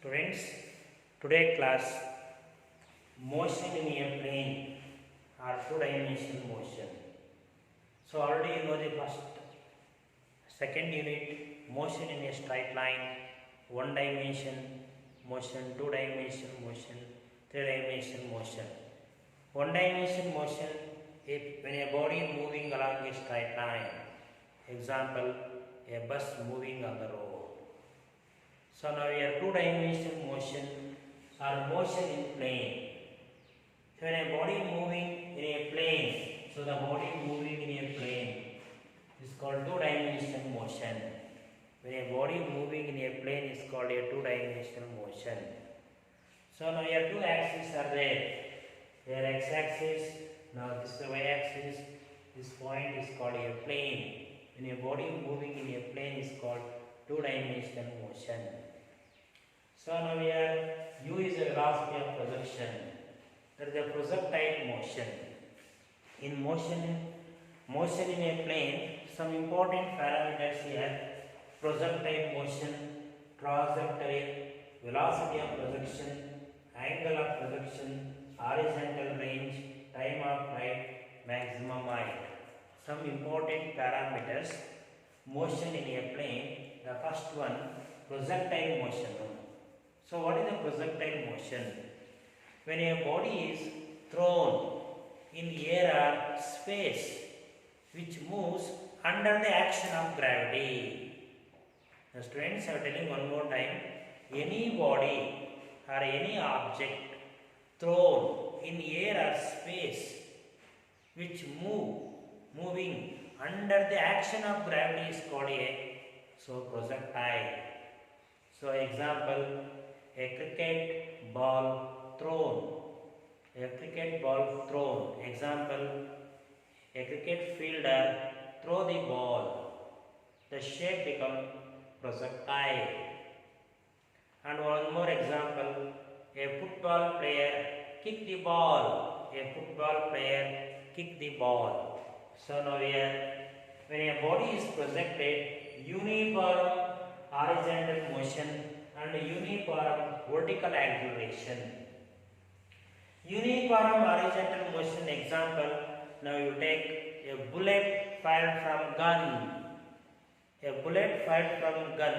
Students, today class motion in a plane or two-dimensional motion. So already you know the second unit motion in a straight line, one dimension motion, two dimension motion, three dimension motion. One dimension motion if when a body moving along a straight line. Example, a bus moving on the road. So now we have two-dimensional motion or motion in plane. So when a body moving in a plane, so the body moving in a plane is called two-dimensional motion. When a body moving in a plane is called a two-dimensional motion. So now here two axes are there. Here x-axis, now this is the y-axis. This point is called a plane. When a body moving in a plane is called two-dimensional motion. So now here u is the velocity of projection. That is the projectile motion. In motion in a plane, some important parameters here: projectile motion, trajectory, velocity of projection, angle of projection, horizontal range, time of flight, maximum height. Some important parameters. Motion in a plane. The first one, projectile motion. So what is the projectile motion? When a body is thrown in air or space which moves under the action of gravity. The students are telling one more time, any body or any object thrown in air or space which moving under the action of gravity is called a projectile. So example, a cricket ball thrown. A cricket ball thrown. Example, a cricket fielder throw the ball. The shape become projectile. And one more example, a football player kick the ball. A football player kick the ball. So now here, when a body is projected, uniform horizontal motion and uniform vertical acceleration. Uniform horizontal motion example, now you take a bullet fired from gun. A bullet fired from gun,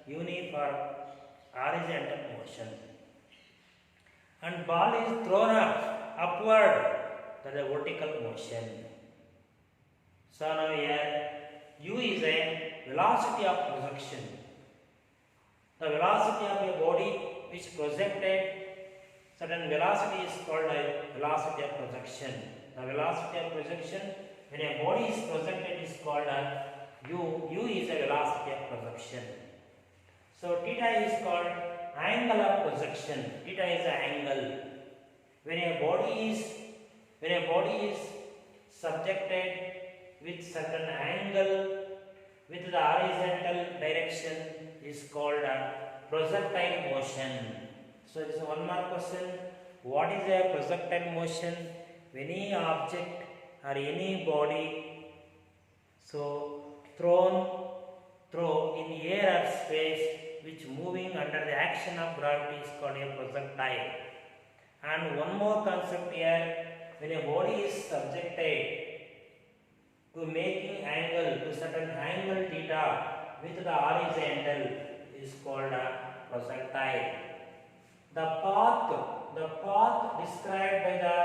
uniform horizontal motion. And ball is thrown upward, that is a vertical motion. So now here, u is a velocity of projection. The velocity of a body which projected certain velocity is called a velocity of projection. The velocity of projection when a body is projected is called a u. U is a velocity of projection. So theta is called angle of projection. Theta is the angle. When a body is subjected with certain angle with the horizontal direction is called a projectile motion. So this is one more question. What is a projectile motion? When any object or any body throw in air or space which moving under the action of gravity is called a projectile. And one more concept here, when a body is subjected to making angle to certain angle theta with the horizontal is called a projectile. The path described by the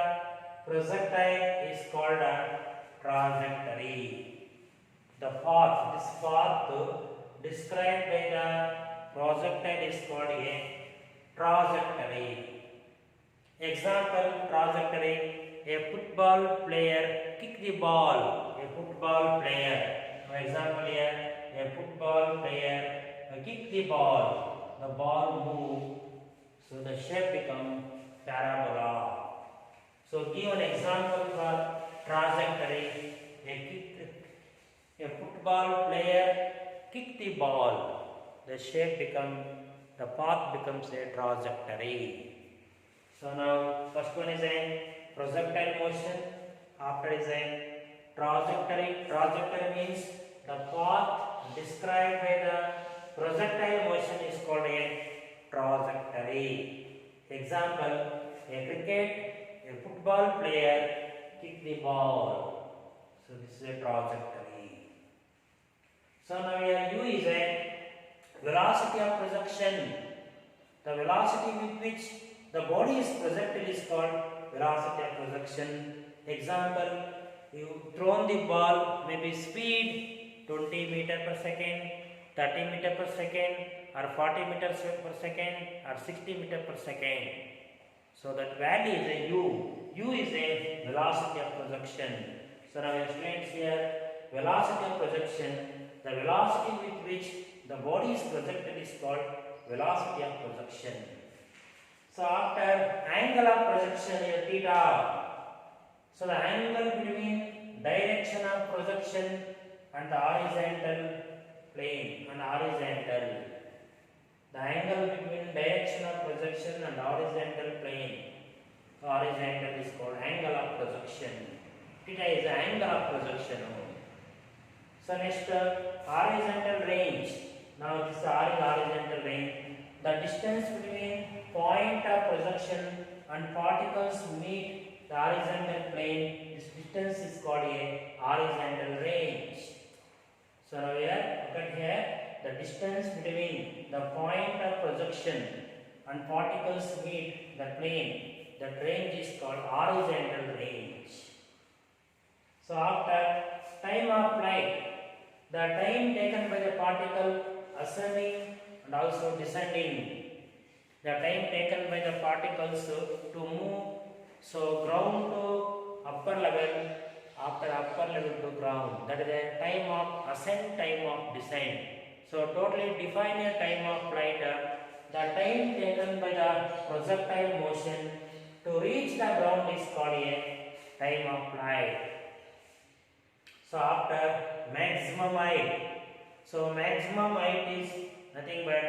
projectile is called a trajectory. This path described by the projectile is called a trajectory. Example, trajectory. A football player kick the ball. A football player. For example here, a football player kick the ball. The ball move, so the shape become parabola. So give an example for trajectory. A football player kick the ball. The path becomes a trajectory. So now first one is a projectile motion, after is a trajectory. Trajectory means the path described by the projectile motion is called a trajectory. Example, a football player kick the ball. So this is a trajectory. So now here u is a velocity of projection. The velocity with which the body is projected is called velocity of projection. Example, you thrown the ball, maybe speed 20 meter per second, 30 meter per second, or 40 meters per second, or 60 meter per second. So that value is a u. U is a velocity of projection. So now students here, velocity of projection, the velocity with which the body is projected is called velocity of projection. So after angle of projection is theta. So the angle between direction of projection and the horizontal plane and horizontal. The angle between direction of projection and horizontal plane. Horizontal is called angle of projection. Theta is the angle of projection. So next horizontal range. Now this is horizontal range. The distance between point of projection and particles meet the horizontal plane. This distance is called a horizontal range. So now here, look at here, the distance between the point of projection and particles meet the plane. That range is called horizontal range. So after time of flight, the time taken by the particle ascending and also descending. The time taken by the particles to move, so ground to upper level, after upper level to ground. That is the time of ascent, time of descent. So totally define a time of flight. The time taken by the projectile motion to reach the ground is called a time of flight. So after maximum height. So maximum height is nothing but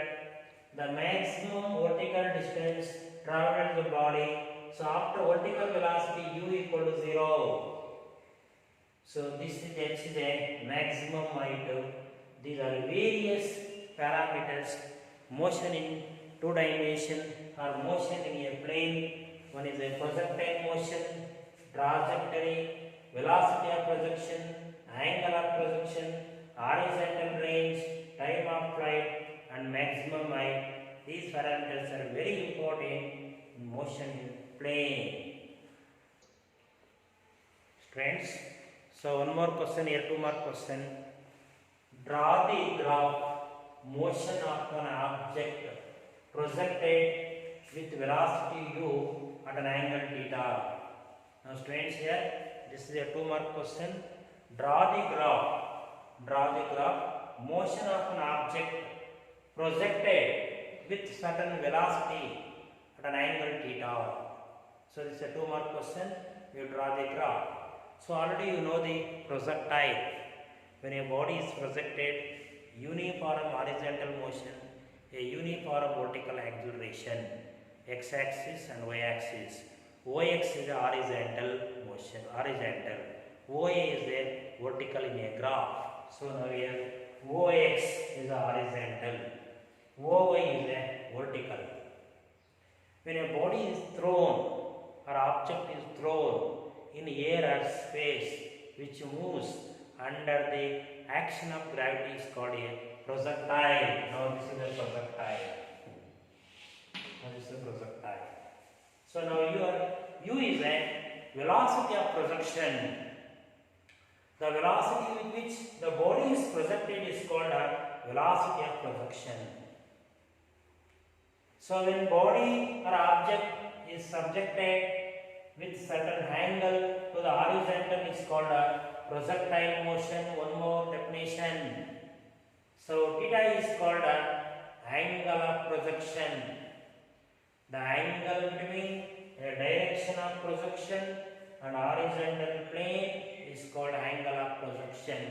the maximum vertical distance traveled in the body. So after vertical velocity u equal to 0. So this is a maximum height. These are various parameters. Motion in 2 dimension or motion in a plane. One is a projectile motion, trajectory, velocity of projection, angle of projection, horizontal range, time of flight, and maximum height. These parameters are very important in motion in plane. Students, so one more question here, 2 more question. Draw the graph motion of an object projected with velocity u at an angle theta. Now students here, this is a 2 mark question. Draw the graph motion of an object projected with certain velocity at an angle theta. So this is a 2 mark question. You draw the graph. So already you know the projectile. When a body is projected, uniform horizontal motion, a uniform vertical acceleration, x-axis and y-axis. Ox is a horizontal motion, horizontal. Oa is a vertical in a graph. So now here Ox is a horizontal, Oy is a vertical. When a body is thrown or object is thrown in air or space which moves under the action of gravity is called a projectile. Now this is a projectile. So now your u is a velocity of projection. The velocity with which the body is projected is called a velocity of projection. So when body or object is subjected with certain angle to the horizontal is called a projectile motion. One more definition. So theta is called a angle of projection. The angle between a direction of projection and horizontal plane is called angle of projection.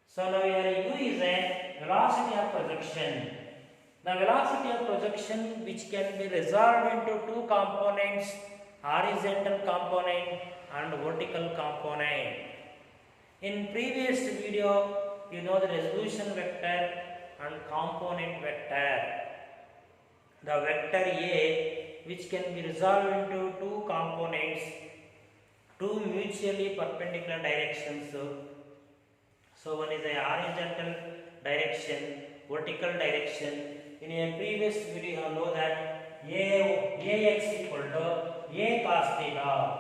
So now here u is a velocity of projection. The velocity of projection which can be resolved into 2 components, horizontal component and vertical component. In previous video, you know the resolution vector and component vector. the vector A, which can be resolved into two components, two mutually perpendicular directions. So one is a horizontal direction, vertical direction. In a previous video you know that Ax equal to A cos theta,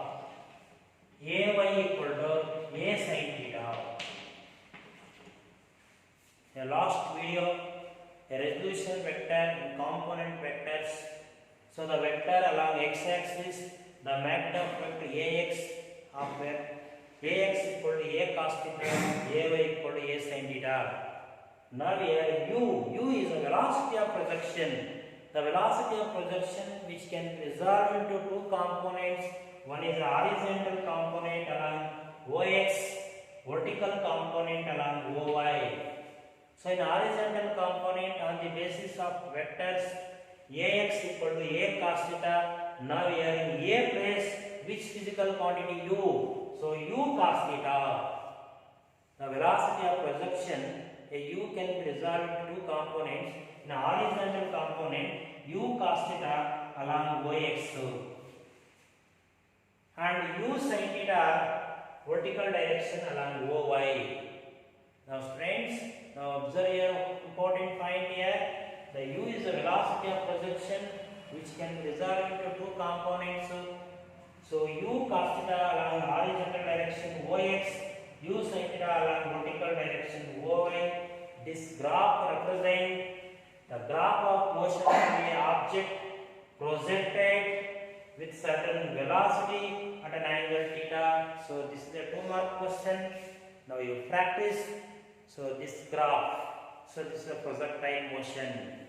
Ay equal to A sin theta. The last video, a resolution vector and component vectors. So the vector along x-axis, the magnitude vector Ax of where Ax equal to A cos theta, Ay equal to A sin theta. Now here u is the velocity of projection. The velocity of projection which can be resolved into two components. One is the horizontal component along Ox, vertical component along Oy. So in horizontal component on the basis of vectors Ax equal to A cos theta. Now here in A place which physical quantity u? So u cos theta. The velocity of projection, a u can be resolved into two components. In a horizontal component u cos theta along Ox and u sin theta vertical direction along Oy. Now friends, now observe here important point here. The u is the velocity of projection which can be resolved into two components. So u cos theta along horizontal direction Ox, u sin theta along vertical direction Oy. This graph represents the graph of motion of an object projected with certain velocity at an angle theta. So this is a 2-mark question. Now you practice. So this graph, so this is a projectile motion.